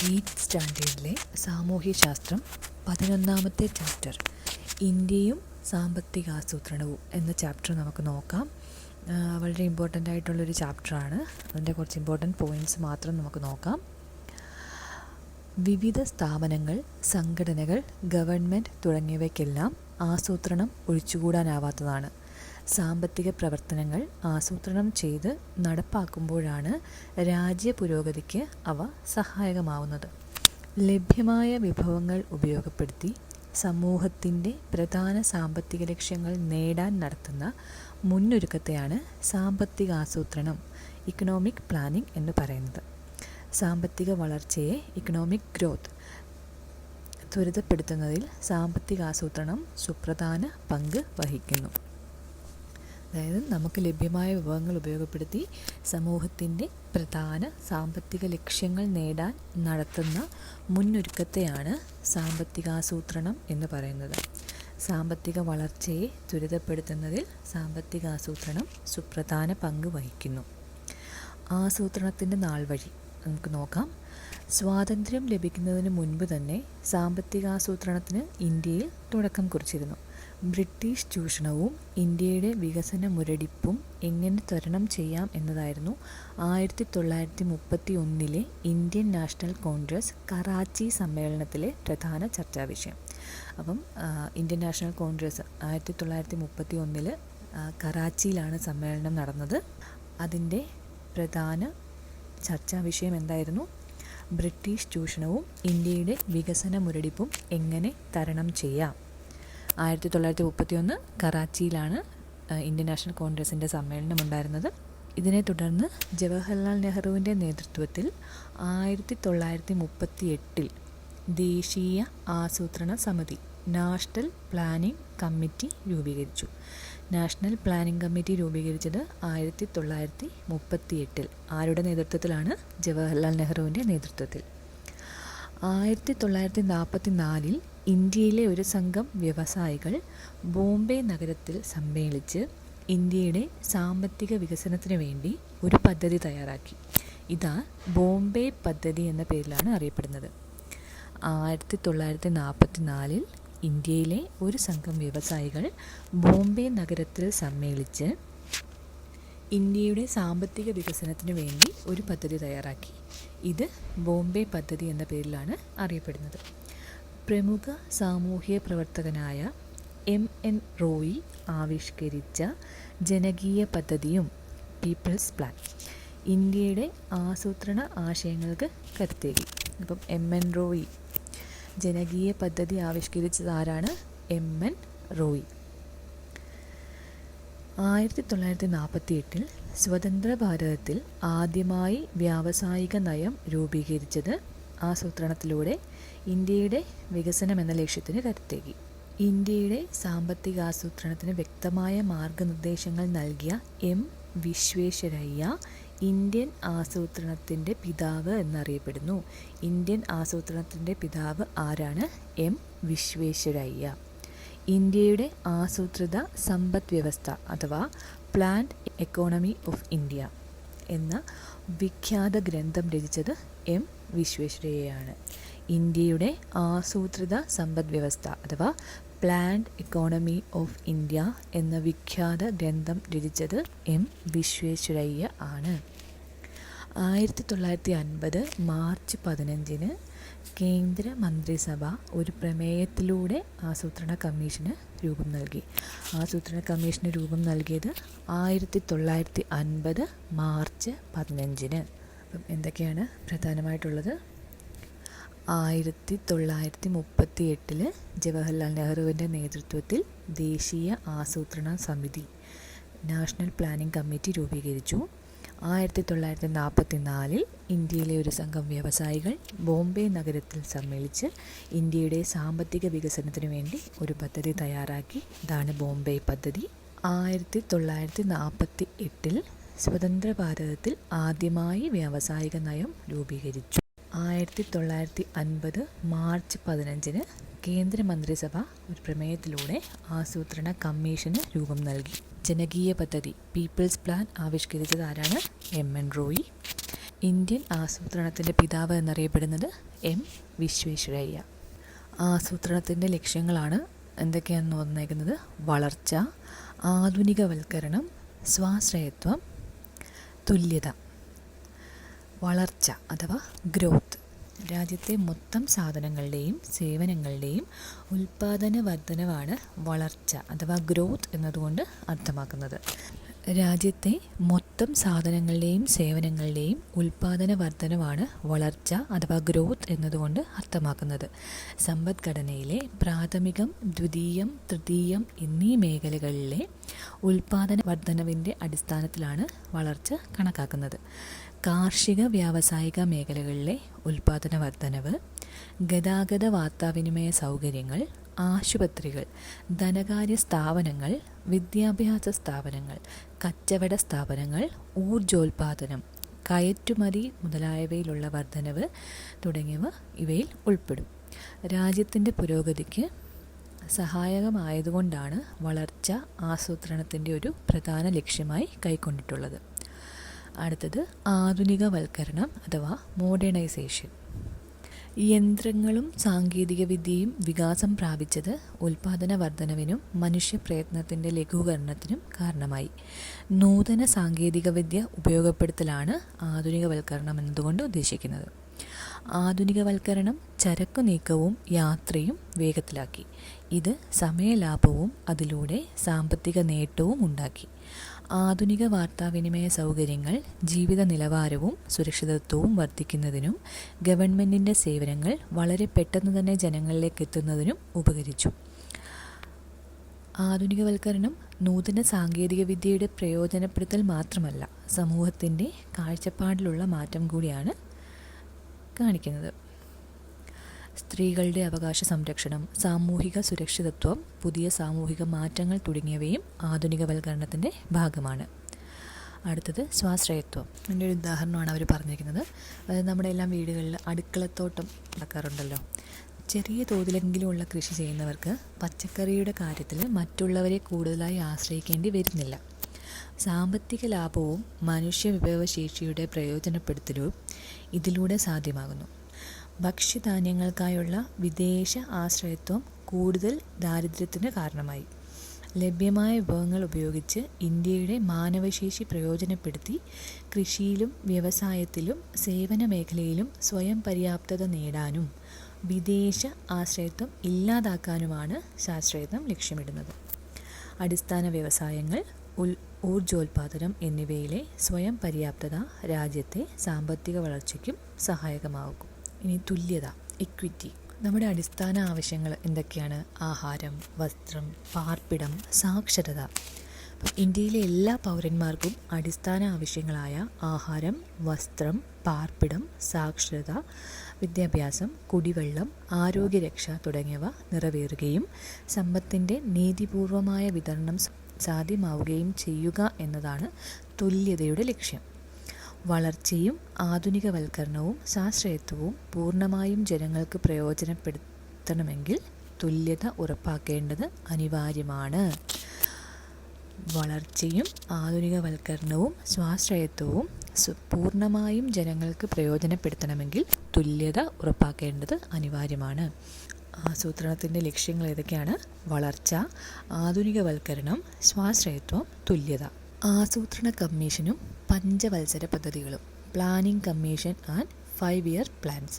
8th സ്റ്റാൻഡേർഡിലെ സാമൂഹ്യശാസ്ത്രം 11ാമത്തെ chapter ഇന്ത്യയും സാമ്പത്തികാസൂത്രണവും എന്ന chapter നമുക്ക് നോക്കാം. വളരെ ഇമ്പോർട്ടൻ്റ് ആയിട്ടുള്ളൊരു ചാപ്റ്ററാണ്. അതിൻ്റെ കുറച്ച് ഇമ്പോർട്ടൻ്റ് പോയിൻറ്റ്സ് മാത്രം നമുക്ക് നോക്കാം. വിവിധ സ്ഥാപനങ്ങൾ, സംഘടനകൾ, ഗവൺമെൻറ് തുടങ്ങിയവയ്ക്കെല്ലാം ആസൂത്രണം ഒഴിച്ചുകൂടാനാവാത്തതാണ്. സാമ്പത്തിക പ്രവർത്തനങ്ങൾ ആസൂത്രണം ചെയ്ത് നടപ്പാക്കുമ്പോഴാണ് രാജ്യ പുരോഗതിക്ക് അവ സഹായകമാവുന്നത്. ലഭ്യമായ വിഭവങ്ങൾ ഉപയോഗപ്പെടുത്തി സമൂഹത്തിൻ്റെ പ്രധാന സാമ്പത്തിക ലക്ഷ്യങ്ങൾ നേടാൻ നടത്തുന്ന മുന്നൊരുക്കത്തെയാണ് സാമ്പത്തികാസൂത്രണം, ഇക്കണോമിക് പ്ലാനിംഗ് എന്ന് പറയുന്നത്. സാമ്പത്തിക വളർച്ചയെ, ഇക്കണോമിക് ഗ്രോത്ത്, ത്വരിതപ്പെടുത്തുന്നതിൽ സാമ്പത്തികാസൂത്രണം സുപ്രധാന പങ്ക് വഹിക്കുന്നു. അതായത് നമുക്ക് ലഭ്യമായ വിഭവങ്ങൾ ഉപയോഗപ്പെടുത്തി സമൂഹത്തിൻ്റെ പ്രധാന സാമ്പത്തിക ലക്ഷ്യങ്ങൾ നേടാൻ നടത്തുന്ന മുന്നൊരുക്കത്തെയാണ് സാമ്പത്തികാസൂത്രണം എന്ന് പറയുന്നത്. സാമ്പത്തിക വളർച്ചയെ ത്വരിതപ്പെടുത്തുന്നതിൽ സാമ്പത്തികാസൂത്രണം സുപ്രധാന പങ്ക് വഹിക്കുന്നു. ആസൂത്രണത്തിൻ്റെ നാൾവഴി നമുക്ക് നോക്കാം. സ്വാതന്ത്ര്യം ലഭിക്കുന്നതിന് മുൻപ് തന്നെ സാമ്പത്തികാസൂത്രണത്തിന് ഇന്ത്യയിൽ തുടക്കം കുറിച്ചിരുന്നു. ബ്രിട്ടീഷ് ചൂഷണവും ഇന്ത്യയുടെ വികസന മുരടിപ്പും എങ്ങനെ തരണം ചെയ്യാം എന്നതായിരുന്നു 1931 ഇന്ത്യൻ നാഷണൽ കോൺഗ്രസ് കറാച്ചി സമ്മേളനത്തിലെ പ്രധാന ചർച്ചാ വിഷയം. അപ്പം ഇന്ത്യൻ നാഷണൽ കോൺഗ്രസ് 1931 കറാച്ചിയിലാണ് സമ്മേളനം നടന്നത്. അതിൻ്റെ പ്രധാന ചർച്ചാ വിഷയം എന്തായിരുന്നു? ബ്രിട്ടീഷ് ചൂഷണവും ഇന്ത്യയുടെ വികസന മുരടിപ്പും എങ്ങനെ തരണം ചെയ്യാം. 1931 കറാച്ചിയിലാണ് ഇന്ത്യൻ നാഷണൽ കോൺഗ്രസിൻ്റെ സമ്മേളനം ഉണ്ടായിരുന്നത്. ഇതിനെ തുടർന്ന് ജവഹർലാൽ നെഹ്റുവിൻ്റെ നേതൃത്വത്തിൽ 1938 ദേശീയ ആസൂത്രണ സമിതി, നാഷണൽ പ്ലാനിംഗ് കമ്മിറ്റി രൂപീകരിച്ചു. നാഷണൽ പ്ലാനിംഗ് കമ്മിറ്റി രൂപീകരിച്ചത് 1938 ആരുടെ നേതൃത്വത്തിലാണ്? ജവഹർലാൽ നെഹ്റുവിൻ്റെ നേതൃത്വത്തിൽ. 1944 ഇന്ത്യയിലെ ഒരു സംഘം വ്യവസായികൾ ബോംബെ നഗരത്തിൽ സമ്മേളിച്ച് ഇന്ത്യയുടെ സാമ്പത്തിക വികസനത്തിന് വേണ്ടി ഒരു പദ്ധതി തയ്യാറാക്കി. ഇതാ ബോംബെ പദ്ധതി എന്ന പേരിലാണ് അറിയപ്പെടുന്നത്. 1944 ഇന്ത്യയിലെ ഒരു സംഘം വ്യവസായികൾ ബോംബെ നഗരത്തിൽ സമ്മേളിച്ച് ഇന്ത്യയുടെ സാമ്പത്തിക വികസനത്തിന് വേണ്ടി ഒരു പദ്ധതി തയ്യാറാക്കി. ഇത് ബോംബെ പദ്ധതി എന്ന പേരിലാണ് അറിയപ്പെടുന്നത്. പ്രമുഖ സാമൂഹ്യ പ്രവർത്തകനായ MN റോയി ആവിഷ്കരിച്ച ജനകീയ പദ്ധതിയും പീപ്പിൾസ് പ്ലാൻ ഇന്ത്യയുടെ ആസൂത്രണ ആശയങ്ങൾക്ക് കരുത്തേകി. അപ്പം MN റോയി ജനകീയ പദ്ധതി ആവിഷ്കരിച്ചത് ആരാണ്? MN റോയി. 1948 സ്വതന്ത്ര ഭാരതത്തിൽ ആദ്യമായി വ്യാവസായിക നയം രൂപീകരിച്ചത് ആസൂത്രണത്തിലൂടെ ഇന്ത്യയുടെ വികസനം എന്ന ലക്ഷ്യത്തിന് കരുത്തേകി. ഇന്ത്യയുടെ സാമ്പത്തികാസൂത്രണത്തിന് വ്യക്തമായ മാർഗനിർദ്ദേശങ്ങൾ നൽകിയ M വിശ്വേശ്വരയ്യ ഇന്ത്യൻ ആസൂത്രണത്തിൻ്റെ പിതാവ് എന്നറിയപ്പെടുന്നു. ഇന്ത്യൻ ആസൂത്രണത്തിൻ്റെ പിതാവ് ആരാണ്? M വിശ്വേശ്വരയ്യ. ഇന്ത്യയുടെ ആസൂത്രിത സമ്പദ് വ്യവസ്ഥ അഥവാ പ്ലാൻഡ് എക്കോണമി ഓഫ് ഇന്ത്യ എന്ന വിഖ്യാത ഗ്രന്ഥം രചിച്ചത് M വിശ്വേശ്വരയ്യയാണ്. ഇന്ത്യയുടെ ആസൂത്രിത സമ്പദ് വ്യവസ്ഥ അഥവാ പ്ലാൻഡ് എക്കോണമി ഓഫ് ഇന്ത്യ എന്ന വിഖ്യാത ഗ്രന്ഥം രചിച്ചത് M വിശ്വേശ്വരയ്യ ആണ്. 1950 മാർച്ച് 15 കേന്ദ്ര മന്ത്രിസഭ ഒരു പ്രമേയത്തിലൂടെ ആസൂത്രണ കമ്മീഷന് രൂപം നൽകി. ആസൂത്രണ കമ്മീഷന് രൂപം നൽകിയത് 1950 മാർച്ച് 15. അപ്പം എന്തൊക്കെയാണ് പ്രധാനമായിട്ടുള്ളത്? 1938 ജവഹർലാൽ നെഹ്റുവിൻ്റെ നേതൃത്വത്തിൽ ദേശീയ ആസൂത്രണ സമിതി, നാഷണൽ പ്ലാനിംഗ് കമ്മിറ്റി രൂപീകരിച്ചു. 1944 ഇന്ത്യയിലെ ഒരു സംഘം വ്യവസായികൾ ബോംബെ നഗരത്തിൽ സമ്മേളിച്ച് ഇന്ത്യയുടെ സാമ്പത്തിക വികസനത്തിന് വേണ്ടി ഒരു പദ്ധതി തയ്യാറാക്കി. ഇതാണ് ബോംബെ പദ്ധതി. 1948 സ്വതന്ത്ര ഭാരതത്തിൽ ആദ്യമായി വ്യാവസായിക നയം രൂപീകരിച്ചു. 1950 മാർച്ച് 15 കേന്ദ്ര മന്ത്രിസഭ ഒരു പ്രമേയത്തിലൂടെ ആസൂത്രണ കമ്മീഷന് രൂപം നൽകി. ജനകീയ പദ്ധതി പീപ്പിൾസ് പ്ലാൻ ആവിഷ്കരിച്ചത് ആരാണ്? MN റോയി. ഇന്ത്യൻ ആസൂത്രണത്തിൻ്റെ പിതാവ് എന്നറിയപ്പെടുന്നത് എം വിശ്വേശ്വരയ്യ. ആസൂത്രണത്തിൻ്റെ ലക്ഷ്യങ്ങളാണ് എന്തൊക്കെയാണെന്ന് വന്നേക്കുന്നത്: വളർച്ച, ആധുനികവൽക്കരണം, സ്വാശ്രയത്വം, തുല്യത. വളർച്ച അഥവാ ഗ്രോത്ത്, രാജ്യത്തെ മൊത്തം സാധനങ്ങളുടെയും സേവനങ്ങളുടെയും ഉൽപ്പാദന വർധനവാണ് വളർച്ച അഥവാ ഗ്രോത്ത് എന്നതുകൊണ്ട് അർത്ഥമാക്കുന്നത്. രാജ്യത്തെ മൊത്തം സാധനങ്ങളുടെയും സേവനങ്ങളുടെയും ഉൽപ്പാദന വർധനവാണ് വളർച്ച അഥവാ ഗ്രോത്ത് എന്നതുകൊണ്ട് അർത്ഥമാക്കുന്നത്. സമ്പദ്ഘടനയിലെ പ്രാഥമികം, ദ്വിതീയം, തൃതീയം എന്നീ മേഖലകളിലെ ഉൽപ്പാദന വർധനവിൻ്റെ അടിസ്ഥാനത്തിലാണ് വളർച്ച കണക്കാക്കുന്നത്. കാർഷിക വ്യാവസായിക മേഖലകളിലെ ഉൽപ്പാദന വർധനവ്, ഗതാഗത വാർത്താവിനിമയ സൗകര്യങ്ങൾ, ആശുപത്രികൾ, ധനകാര്യ സ്ഥാപനങ്ങൾ, വിദ്യാഭ്യാസ സ്ഥാപനങ്ങൾ, കച്ചവട സ്ഥാപനങ്ങൾ, ഊർജോൽപാദനം, കയറ്റുമതി മുതലായവയിലുള്ള വർധനവ് തുടങ്ങിയവ ഇവയിൽ ഉൾപ്പെടും. രാജ്യത്തിൻ്റെ പുരോഗതിക്ക് സഹായകമായതുകൊണ്ടാണ് വളർച്ച ആസൂത്രണത്തിൻ്റെ ഒരു പ്രധാന ലക്ഷ്യമായി കൈക്കൊണ്ടിട്ടുള്ളത്. അടുത്തത് ആധുനികവൽക്കരണം അഥവാ മോഡേണൈസേഷൻ. യന്ത്രങ്ങളും സാങ്കേതികവിദ്യയും വികാസം പ്രാപിച്ചത് ഉൽപ്പാദന വർധനവിനും മനുഷ്യപ്രയത്നത്തിൻ്റെ ലഘൂകരണത്തിനും കാരണമായി. നൂതന സാങ്കേതികവിദ്യ ഉപയോഗപ്പെടുത്തലാണ് ആധുനികവൽക്കരണം എന്നതുകൊണ്ട് ഉദ്ദേശിക്കുന്നത്. ആധുനികവൽക്കരണം ചരക്കു നീക്കവും യാത്രയും വേഗത്തിലാക്കി. ഇത് സമയലാഭവും അതിലൂടെ സാമ്പത്തിക നേട്ടവും ഉണ്ടാക്കി. ആധുനിക വാർത്താവിനിമയ സൗകര്യങ്ങൾ ജീവിത നിലവാരവും സുരക്ഷിതത്വവും വർദ്ധിക്കുന്നതിനും ഗവൺമെൻറ്റിൻ്റെ സേവനങ്ങൾ വളരെ പെട്ടെന്ന് തന്നെ ജനങ്ങളിലേക്ക് എത്തുന്നതിനും ഉപകരിച്ചു. ആധുനികവൽക്കരണം നൂതന സാങ്കേതികവിദ്യയുടെ പ്രയോജനപ്പെടുത്തൽ മാത്രമല്ല, സമൂഹത്തിൻ്റെ കാഴ്ചപ്പാടിലുള്ള മാറ്റം കൂടിയാണ് കാണിക്കുന്നത്. സ്ത്രീകളുടെ അവകാശ സംരക്ഷണം, സാമൂഹിക സുരക്ഷിതത്വം, പുതിയ സാമൂഹിക മാറ്റങ്ങൾ തുടങ്ങിയവയും ആധുനികവൽക്കരണത്തിൻ്റെ ഭാഗമാണ്. അടുത്തത് സ്വാശ്രയത്വം. അതിൻ്റെ ഒരു ഉദാഹരണമാണ് അവർ പറഞ്ഞിരിക്കുന്നത്. അതായത് നമ്മുടെ എല്ലാം വീടുകളിൽ അടുക്കളത്തോട്ടം നടക്കാറുണ്ടല്ലോ. ചെറിയ തോതിലെങ്കിലുമുള്ള കൃഷി ചെയ്യുന്നവർക്ക് പച്ചക്കറിയുടെ കാര്യത്തിൽ മറ്റുള്ളവരെ കൂടുതലായി ആശ്രയിക്കേണ്ടി വരുന്നില്ല. സാമ്പത്തിക ലാഭവും മനുഷ്യ വിഭവശേഷിയുടെ പ്രയോജനപ്പെടുത്തലും ഇതിലൂടെ സാധ്യമാകുന്നു. ഭക്ഷ്യധാന്യങ്ങൾക്കായുള്ള വിദേശ ആശ്രയത്വം കൂടുതൽ ദാരിദ്ര്യത്തിന് കാരണമായി. ലഭ്യമായ വിഭവങ്ങൾ ഉപയോഗിച്ച് ഇന്ത്യയുടെ മാനവശേഷി പ്രയോജനപ്പെടുത്തി കൃഷിയിലും വ്യവസായത്തിലും സേവന മേഖലയിലും സ്വയം പര്യാപ്തത നേടാനും വിദേശ ആശ്രയത്വം ഇല്ലാതാക്കാനുമാണ് സ്വാശ്രയത്വം ലക്ഷ്യമിടുന്നത്. അടിസ്ഥാന വ്യവസായങ്ങൾ, ഊർജോൽപാദനം എന്നിവയിലെ സ്വയം പര്യാപ്തത രാജ്യത്തെ സാമ്പത്തിക വളർച്ചയ്ക്കും സഹായകമാകും. ഇനി തുല്യത, ഇക്വിറ്റി. നമ്മുടെ അടിസ്ഥാന ആവശ്യങ്ങൾ എന്തൊക്കെയാണ്? ആഹാരം, വസ്ത്രം, പാർപ്പിടം, സാക്ഷരത. ഇന്ത്യയിലെ എല്ലാ പൗരന്മാർക്കും അടിസ്ഥാന ആവശ്യങ്ങളായ ആഹാരം, വസ്ത്രം, പാർപ്പിടം, സാക്ഷരത, വിദ്യാഭ്യാസം, കുടിവെള്ളം, ആരോഗ്യരക്ഷ തുടങ്ങിയവ നിറവേറുകയും സമ്പത്തിൻ്റെ നീതിപൂർവമായ വിതരണം സാധ്യമാവുകയും ചെയ്യുക എന്നതാണ് തുല്യതയുടെ ലക്ഷ്യം. വളർച്ചയും ആധുനികവൽക്കരണവും സ്വാശ്രയത്വവും പൂർണ്ണമായും ജനങ്ങൾക്ക് പ്രയോജനപ്പെടുത്തണമെങ്കിൽ തുല്യത ഉറപ്പാക്കേണ്ടത് അനിവാര്യമാണ്. വളർച്ചയും ആധുനികവൽക്കരണവും സ്വാശ്രയത്വവും പൂർണ്ണമായും ജനങ്ങൾക്ക് പ്രയോജനപ്പെടുത്തണമെങ്കിൽ തുല്യത ഉറപ്പാക്കേണ്ടത് അനിവാര്യമാണ്. ആസൂത്രണത്തിൻ്റെ ലക്ഷ്യങ്ങൾ ഏതൊക്കെയാണ്? വളർച്ച, ആധുനികവൽക്കരണം, സ്വാശ്രയത്വം, തുല്യത. ആസൂത്രണ കമ്മീഷനും പഞ്ചവത്സര പദ്ധതികളും, planning commission and 5 year plans.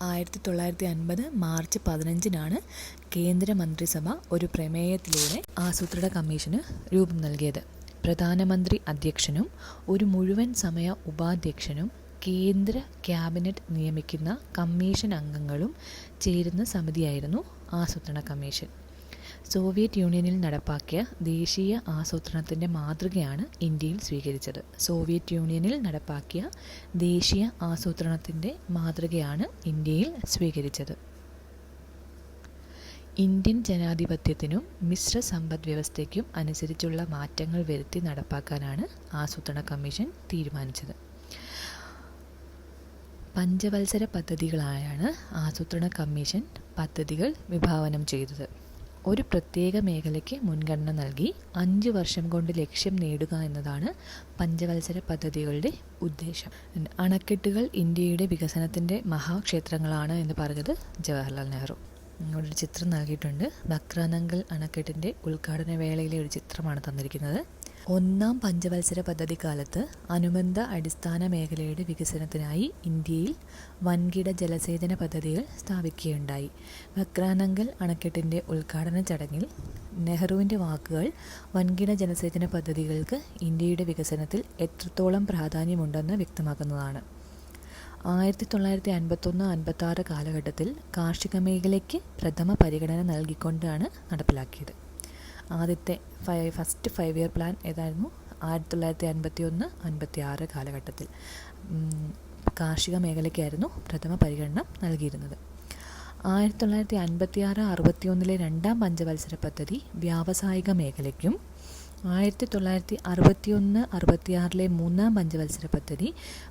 1950 March 15 കേന്ദ്രമന്ത്രിസഭ ഒരു പ്രമേയത്തിലൂടെ ആസൂത്രണ കമ്മീഷന് രൂപം നൽകിയത്. പ്രധാനമന്ത്രി അധ്യക്ഷനും ഒരു മുഴുവൻ സമയ ഉപാധ്യക്ഷനും കേന്ദ്ര ക്യാബിനറ്റ് നിയമിക്കുന്ന കമ്മീഷൻ അംഗങ്ങളും ചേരുന്ന സമിതിയായിരുന്നു ആസൂത്രണ കമ്മീഷൻ. സോവിയറ്റ് യൂണിയനിൽ നടപ്പാക്കിയ ദേശീയ ആസൂത്രണത്തിൻ്റെ മാതൃകയാണ് ഇന്ത്യയിൽ സ്വീകരിച്ചത്. സോവിയറ്റ് യൂണിയനിൽ നടപ്പാക്കിയ ദേശീയ ആസൂത്രണത്തിൻ്റെ മാതൃകയാണ് ഇന്ത്യയിൽ സ്വീകരിച്ചത്. ഇന്ത്യൻ ജനാധിപത്യത്തിനും മിശ്ര സമ്പദ് വ്യവസ്ഥയ്ക്കും അനുസരിച്ചുള്ള മാറ്റങ്ങൾ വരുത്തി നടപ്പാക്കാനാണ് ആസൂത്രണ കമ്മീഷൻ തീരുമാനിച്ചത്. പഞ്ചവത്സര പദ്ധതികളായാണ് ആസൂത്രണ കമ്മീഷൻ പദ്ധതികൾ വിഭാവനം ചെയ്തത്. ഒരു പ്രത്യേക മേഖലയ്ക്ക് മുൻഗണന നൽകി 5 വർഷം കൊണ്ട് ലക്ഷ്യം നേടുക എന്നതാണ് പഞ്ചവത്സര പദ്ധതികളുടെ ഉദ്ദേശം. അണക്കെട്ടുകൾ ഇന്ത്യയുടെ വികസനത്തിൻ്റെ മഹാക്ഷേത്രങ്ങളാണ് എന്ന് പറഞ്ഞത് ജവഹർലാൽ നെഹ്റു. ഇവിടെ ഒരു ചിത്രം നൽകിയിട്ടുണ്ട്. ബക്രാനങ്കൽ അണക്കെട്ടിൻ്റെ ഉദ്ഘാടന വേളയിലെ ഒരു ചിത്രമാണ് തന്നിരിക്കുന്നത്. 1-ാം പഞ്ചവത്സര പദ്ധതി കാലത്ത് അനുബന്ധ അടിസ്ഥാന മേഖലയുടെ വികസനത്തിനായി ഇന്ത്യയിൽ വൻകിട ജലസേചന പദ്ധതികൾ സ്ഥാപിക്കുകയുണ്ടായി. ബക്രാനങ്കൽ അണക്കെട്ടിൻ്റെ ഉദ്ഘാടന ചടങ്ങിൽ നെഹ്റുവിൻ്റെ വാക്കുകൾ വൻകിട ജലസേചന പദ്ധതികൾക്ക് ഇന്ത്യയുടെ വികസനത്തിൽ എത്രത്തോളം പ്രാധാന്യമുണ്ടെന്ന് വ്യക്തമാക്കുന്നതാണ്. 1951-56 കാലഘട്ടത്തിൽ കാർഷിക മേഖലയ്ക്ക് പ്രഥമ പരിഗണന നൽകിക്കൊണ്ടാണ് നടപ്പിലാക്കിയത്. ആദ്യത്തെ ഫസ്റ്റ് 5 ഇയർ പ്ലാൻ ഏതായിരുന്നു? 1951-56 കാലഘട്ടത്തിൽ കാർഷിക മേഖലയ്ക്കായിരുന്നു പ്രഥമ പരിഗണന നൽകിയിരുന്നത്. 1956-61 2-ാം പഞ്ചവത്സര പദ്ധതി വ്യാവസായിക മേഖലയ്ക്കും 1961-66 3-ാം പഞ്ചവത്സര പദ്ധതി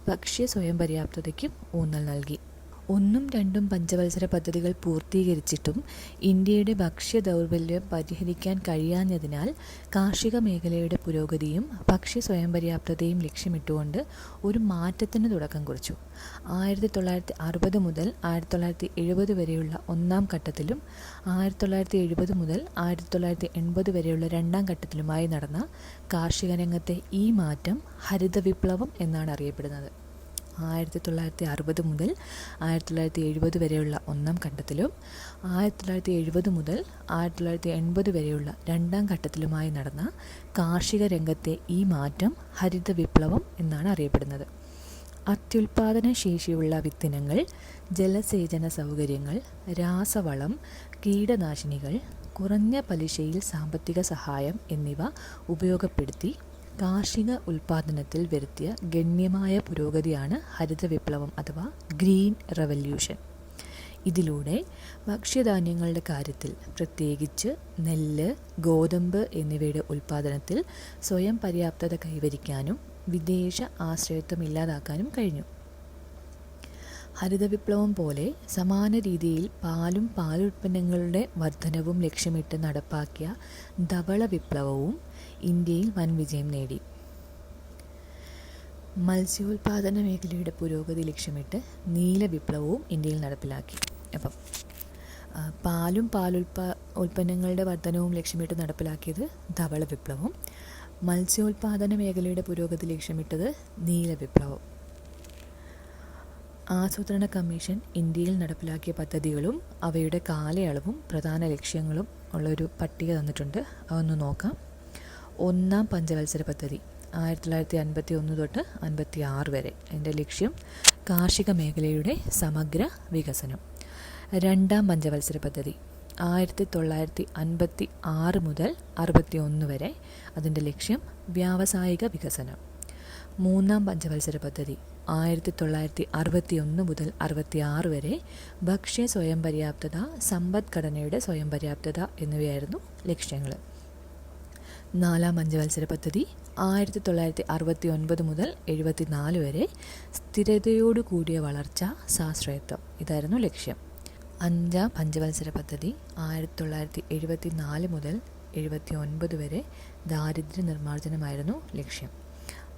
ഭക്ഷ്യ സ്വയം പര്യാപ്തതയ്ക്കും ഊന്നൽ നൽകി. 1-ഉം 2-ഉം പഞ്ചവത്സര പദ്ധതികൾ പൂർത്തീകരിച്ചിട്ടും ഇന്ത്യയുടെ ഭക്ഷ്യ ദൗർബല്യം പരിഹരിക്കാൻ കഴിയാഞ്ഞതിനാൽ കാർഷിക മേഖലയുടെ പുരോഗതിയും ഭക്ഷ്യ സ്വയം പര്യാപ്തതയും ലക്ഷ്യമിട്ടുകൊണ്ട് ഒരു മാറ്റത്തിന് തുടക്കം കുറിച്ചു. 1960 മുതൽ 1970 വരെയുള്ള 1-ാം ഘട്ടത്തിലും 1970 മുതൽ 1980 വരെയുള്ള 2-ാം ഘട്ടത്തിലുമായി നടന്ന കാർഷിക രംഗത്തെ ഈ മാറ്റം ഹരിത വിപ്ലവം എന്നാണ് അറിയപ്പെടുന്നത്. 1960 മുതൽ 1970 വരെയുള്ള 1-ാം ഘട്ടത്തിലും 1970 മുതൽ 1980 വരെയുള്ള 2-ാം ഘട്ടത്തിലുമായി നടന്ന കാർഷിക രംഗത്തെ ഈ മാറ്റം ഹരിത വിപ്ലവം എന്നാണ് അറിയപ്പെടുന്നത്. അത്യുൽപാദന ശേഷിയുള്ള വിത്തിനങ്ങൾ, ജലസേചന സൗകര്യങ്ങൾ, രാസവളം, കീടനാശിനികൾ, കുറഞ്ഞ പലിശയിൽ സാമ്പത്തിക സഹായം എന്നിവ ഉപയോഗപ്പെടുത്തി കാർഷിക ഉൽപാദനത്തിൽ വരുത്തിയ ഗണ്യമായ പുരോഗതിയാണ് ഹരിത വിപ്ലവം അഥവാ ഗ്രീൻ റവല്യൂഷൻ. ഇതിലൂടെ ഭക്ഷ്യധാന്യങ്ങളുടെ കാര്യത്തിൽ പ്രത്യേകിച്ച് നെല്ല്, ഗോതമ്പ് എന്നിവയുടെ ഉൽപാദനത്തിൽ സ്വയം പര്യാപ്തത കൈവരിക്കാനും വിദേശ ആശ്രയത്വം ഇല്ലാതാക്കാനും കഴിഞ്ഞു. ഹരിത വിപ്ലവം പോലെ സമാന രീതിയിൽ പാലും പാലുൽപ്പന്നങ്ങളുടെ വർധനവും ലക്ഷ്യമിട്ട് നടപ്പാക്കിയ ധവള വിപ്ലവവും ഇന്ത്യയിൽ വൻ വിജയം നേടി. മത്സ്യോൽപാദന മേഖലയുടെ പുരോഗതി ലക്ഷ്യമിട്ട് നീല വിപ്ലവവും ഇന്ത്യയിൽ നടപ്പിലാക്കി. അപ്പം പാലും ഉൽപ്പന്നങ്ങളുടെ വർധനവും ലക്ഷ്യമിട്ട് നടപ്പിലാക്കിയത് ധവള വിപ്ലവം, മത്സ്യോൽപാദന മേഖലയുടെ പുരോഗതി ലക്ഷ്യമിട്ടത് നീല വിപ്ലവം. ആസൂത്രണ കമ്മീഷൻ ഇന്ത്യയിൽ നടപ്പിലാക്കിയ പദ്ധതികളും അവയുടെ കാലയളവും പ്രധാന ലക്ഷ്യങ്ങളും ഉള്ളൊരു പട്ടിക തന്നിട്ടുണ്ട്. അതൊന്ന് നോക്കാം. 1-ാം പഞ്ചവത്സര പദ്ധതി 1951 തൊട്ട് 56 വരെ. അതിൻ്റെ ലക്ഷ്യം കാർഷിക മേഖലയുടെ സമഗ്ര വികസനം. 2-ാം പഞ്ചവത്സര പദ്ധതി 1956 മുതൽ 61 വരെ. അതിൻ്റെ ലക്ഷ്യം വ്യാവസായിക വികസനം. 3-ാം പഞ്ചവത്സര പദ്ധതി 1961 മുതൽ 66 വരെ. ഭക്ഷ്യ സ്വയം പര്യാപ്തത, സമ്പദ്ഘടനയുടെ സ്വയം പര്യാപ്തത എന്നിവയായിരുന്നു ലക്ഷ്യങ്ങൾ. 4-ാം പഞ്ചവത്സര പദ്ധതി 1969 മുതൽ 74 വരെ. സ്ഥിരതയോടുകൂടിയ വളർച്ച, സാശ്രയത്വം ഇതായിരുന്നു ലക്ഷ്യം. 5-ാം പഞ്ചവത്സര പദ്ധതി 1974 മുതൽ 79 വരെ. ദാരിദ്ര്യ നിർമ്മാർജ്ജനമായിരുന്നു ലക്ഷ്യം.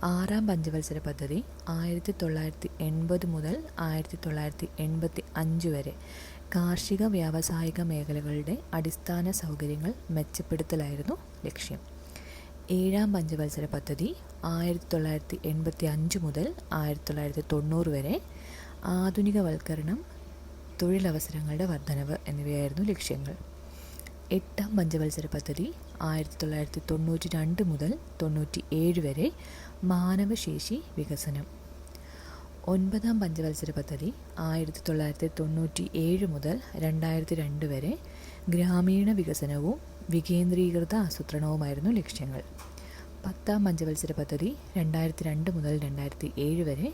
6-ാം പഞ്ചവത്സര പദ്ധതി 1980 മുതൽ 1985 വരെ. കാർഷിക വ്യാവസായിക മേഖലകളുടെ അടിസ്ഥാന സൗകര്യങ്ങൾ മെച്ചപ്പെടുത്തലായിരുന്നു ലക്ഷ്യം. 7-ാം പഞ്ചവത്സര പദ്ധതി 1985 മുതൽ 1990 വരെ. ആധുനികവൽക്കരണം, തൊഴിലവസരങ്ങളുടെ വർധനവ് എന്നിവയായിരുന്നു ലക്ഷ്യങ്ങൾ. 8-ാം പഞ്ചവത്സര പദ്ധതി 1992 മുതൽ 97 വരെ. മാനവശേഷി വികസനം. 9-ാം പഞ്ചവത്സര പദ്ധതി 1997 മുതൽ 2002 വരെ. ഗ്രാമീണ വികസനവും വികേന്ദ്രീകൃത ആസൂത്രണവുമായിരുന്നു ലക്ഷ്യങ്ങൾ. 10-ാം പഞ്ചവത്സര പദ്ധതി 2002 മുതൽ 2007 വരെ.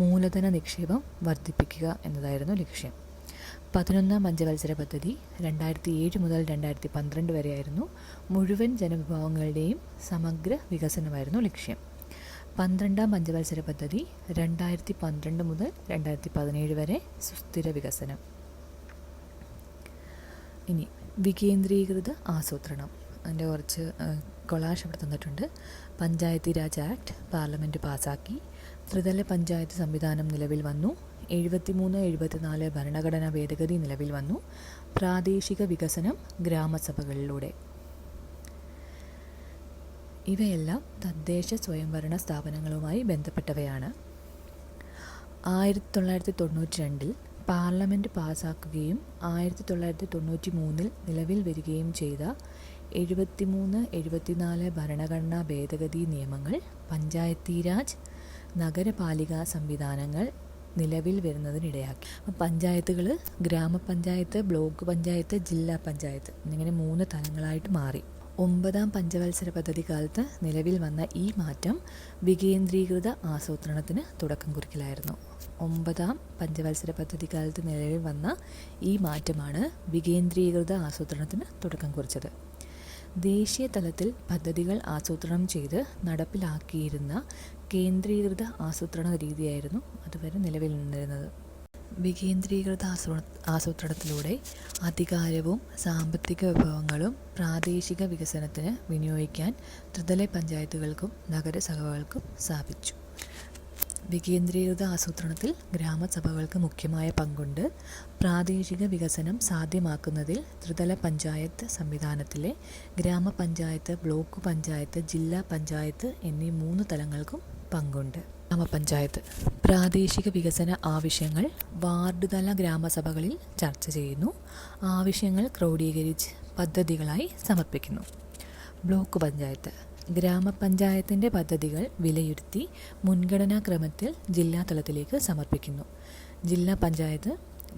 മൂലധന നിക്ഷേപം വർദ്ധിപ്പിക്കുക എന്നതായിരുന്നു ലക്ഷ്യം. 11-ാം പഞ്ചവത്സര പദ്ധതി 2007 മുതൽ 2012 വരെയായിരുന്നു. മുഴുവൻ ജനവിഭാഗങ്ങളുടെയും സമഗ്ര വികസനമായിരുന്നു ലക്ഷ്യം. 12-ാം പഞ്ചവത്സര പദ്ധതി 2012 മുതൽ 2017 വരെ. സുസ്ഥിര വികസനം. ഇനി വികേന്ദ്രീകൃത ആസൂത്രണം, അതിൻ്റെ കുറച്ച് കൊളാഷ് ഇവിടെ തന്നിട്ടുണ്ട്. പഞ്ചായത്തി രാജ് ആക്ട് പാർലമെൻറ്റ് പാസാക്കി. ത്രിതല പഞ്ചായത്ത് സംവിധാനം നിലവിൽ വന്നു. 73-74 ഭരണഘടനാ ഭേദഗതി നിലവിൽ വന്നു. പ്രാദേശിക വികസനം ഗ്രാമസഭകളിലൂടെ. ഇവയെല്ലാം തദ്ദേശ സ്വയംഭരണ സ്ഥാപനങ്ങളുമായി ബന്ധപ്പെട്ടവയാണ്. 1992 പാർലമെൻറ്റ് പാസാക്കുകയും 1993 നിലവിൽ വരികയും ചെയ്ത 73-74 ഭരണഘടനാ ഭേദഗതി നിയമങ്ങൾ പഞ്ചായത്തി രാജ് നഗരപാലിക സംവിധാനങ്ങൾ നിലവിൽ വരുന്നതിനിടയാക്കി. പഞ്ചായത്തുകൾ ഗ്രാമപഞ്ചായത്ത്, ബ്ലോക്ക് പഞ്ചായത്ത്, ജില്ലാ പഞ്ചായത്ത് എന്നിങ്ങനെ 3 തലങ്ങളായിട്ട് മാറി. 9ാം പഞ്ചവത്സര പദ്ധതി കാലത്ത് നിലവിൽ വന്ന ഈ മാറ്റം വികേന്ദ്രീകൃത ആസൂത്രണത്തിന് തുടക്കം കുറിക്കലായിരുന്നു. 9ാം പഞ്ചവത്സര പദ്ധതി കാലത്ത് നിലവിൽ വന്ന ഈ മാറ്റമാണ് വികേന്ദ്രീകൃത ആസൂത്രണത്തിന് തുടക്കം കുറിച്ചത്. ദേശീയ തലത്തിൽ പദ്ധതികൾ ആസൂത്രണം ചെയ്ത് നടപ്പിലാക്കിയിരുന്ന കേന്ദ്രീകൃത ആസൂത്രണ രീതിയായിരുന്നു അതുവരെ നിലവിൽ നിന്നിരുന്നത്. വികേന്ദ്രീകൃത ആസൂത്രണത്തിലൂടെ അധികാരവും സാമ്പത്തിക വിഭവങ്ങളും പ്രാദേശിക വികസനത്തിന് വിനിയോഗിക്കാൻ ത്രിതല പഞ്ചായത്തുകൾക്കും നഗരസഭകൾക്കും സാധിച്ചു. വികേന്ദ്രീകൃത ആസൂത്രണത്തിൽ ഗ്രാമസഭകൾക്ക് മുഖ്യമായ പങ്കുണ്ട്. പ്രാദേശിക വികസനം സാധ്യമാക്കുന്നതിൽ ത്രിതല പഞ്ചായത്ത് സംവിധാനത്തിലെ ഗ്രാമപഞ്ചായത്ത്, ബ്ലോക്ക് പഞ്ചായത്ത്, ജില്ലാ പഞ്ചായത്ത് എന്നീ 3 തലങ്ങൾക്കും പങ്കുണ്ട്. ഗ്രാമപഞ്ചായത്ത് പ്രാദേശിക വികസന ആവശ്യങ്ങൾ വാർഡ് തല ഗ്രാമസഭകളിൽ ചർച്ച ചെയ്യുന്നു. ആവശ്യങ്ങൾ ക്രോഡീകരിച്ച് പദ്ധതികളായി സമർപ്പിക്കുന്നു. ബ്ലോക്ക് പഞ്ചായത്ത് ഗ്രാമപഞ്ചായത്തിൻ്റെ പദ്ധതികൾ വിലയിരുത്തി മുൻഗണനാ ക്രമത്തിൽ ജില്ലാ തലത്തിലേക്ക് സമർപ്പിക്കുന്നു. ജില്ലാ പഞ്ചായത്ത്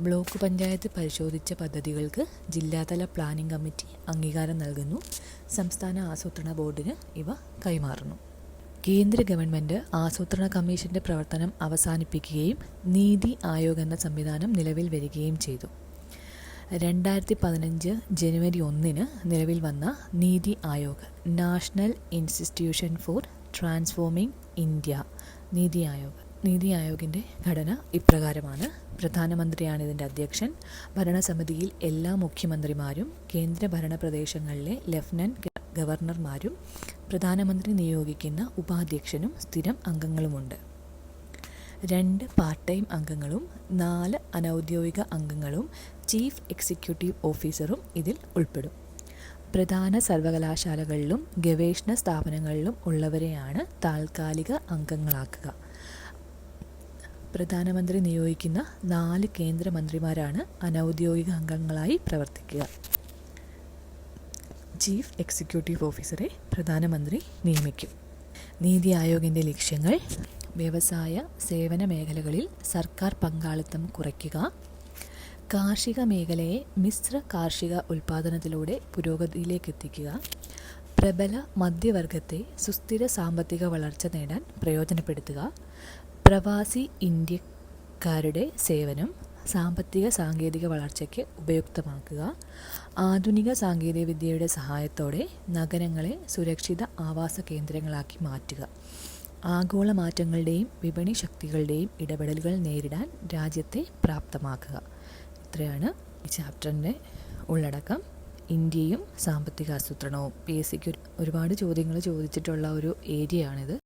ബ്ലോക്ക് പഞ്ചായത്ത് പരിശോധിച്ച പദ്ധതികൾക്ക് ജില്ലാതല പ്ലാനിംഗ് കമ്മിറ്റി അംഗീകാരം നൽകുന്നു. സംസ്ഥാന ആസൂത്രണ ബോർഡിന് ഇവ കൈമാറുന്നു. കേന്ദ്ര ഗവൺമെൻറ് ആസൂത്രണ കമ്മീഷൻ്റെ പ്രവർത്തനം അവസാനിപ്പിക്കുകയും നീതി ആയോഗ് എന്ന സംവിധാനം നിലവിൽ വരികയും ചെയ്തു. 2015 ജനുവരി 1 നിലവിൽ വന്ന NITI Aayog, national institution for transforming India, നീതി ആയോഗിൻ്റെ ഘടന ഇപ്രകാരമാണ്. പ്രധാനമന്ത്രിയാണ് ഇതിൻ്റെ അധ്യക്ഷൻ. ഭരണസമിതിയിൽ എല്ലാ മുഖ്യമന്ത്രിമാരും കേന്ദ്ര ഭരണ പ്രദേശങ്ങളിലെ ലഫ്റ്റനൻറ്റ് ഗവർണർമാരും പ്രധാനമന്ത്രി നിയോഗിക്കുന്ന ഉപാധ്യക്ഷനും സ്ഥിരം അംഗങ്ങളുമുണ്ട്. 2 പാർട്ട് ടൈം അംഗങ്ങളും 4 അനൗദ്യോഗിക അംഗങ്ങളും ചീഫ് എക്സിക്യൂട്ടീവ് ഓഫീസറും ഇതിൽ ഉൾപ്പെടും. പ്രധാന സർവകലാശാലകളിലും ഗവേഷണ സ്ഥാപനങ്ങളിലും ഉള്ളവരെയാണ് താൽക്കാലിക അംഗങ്ങളാക്കുക. പ്രധാനമന്ത്രി നിയോഗിക്കുന്ന 4 കേന്ദ്രമന്ത്രിമാരാണ് അനൗദ്യോഗിക അംഗങ്ങളായി പ്രവർത്തിക്കുക. ചീഫ് എക്സിക്യൂട്ടീവ് ഓഫീസറെ പ്രധാനമന്ത്രി നിയമിക്കും. നീതി ആയോഗിൻ്റെ ലക്ഷ്യങ്ങൾ: വ്യവസായ സേവന മേഖലകളിൽ സർക്കാർ പങ്കാളിത്തം കുറയ്ക്കുക, കാർഷിക മേഖലയെ മിശ്ര കാർഷിക ഉൽപ്പാദനത്തിലൂടെ പുരോഗതിയിലേക്കെത്തിക്കുക, പ്രബല മധ്യവർഗത്തെ സുസ്ഥിര സാമ്പത്തിക വളർച്ച നേടാൻ പ്രയോജനപ്പെടുത്തുക, പ്രവാസി ഇന്ത്യക്കാരുടെ സേവനം സാമ്പത്തിക സാങ്കേതിക വളർച്ചയ്ക്ക് ഉപയുക്തമാക്കുക, ആധുനിക സാങ്കേതികവിദ്യയുടെ സഹായത്തോടെ നഗരങ്ങളെ സുരക്ഷിത ആവാസ കേന്ദ്രങ്ങളാക്കി മാറ്റുക, ആഗോള മാറ്റങ്ങളുടെയും വിപണി ശക്തികളുടെയും ഇടപെടലുകൾ നേരിടാൻ രാജ്യത്തെ പ്രാപ്തമാക്കുക. ഇത്രയാണ് ഈ ചാപ്റ്ററിൻ്റെ ഉള്ളടക്കം. ഇന്ത്യയും സാമ്പത്തിക ആസൂത്രണവും PSCക്ക് ഒരുപാട് ചോദ്യങ്ങൾ ചോദിച്ചിട്ടുള്ള ഒരു ഏരിയയാണിത്.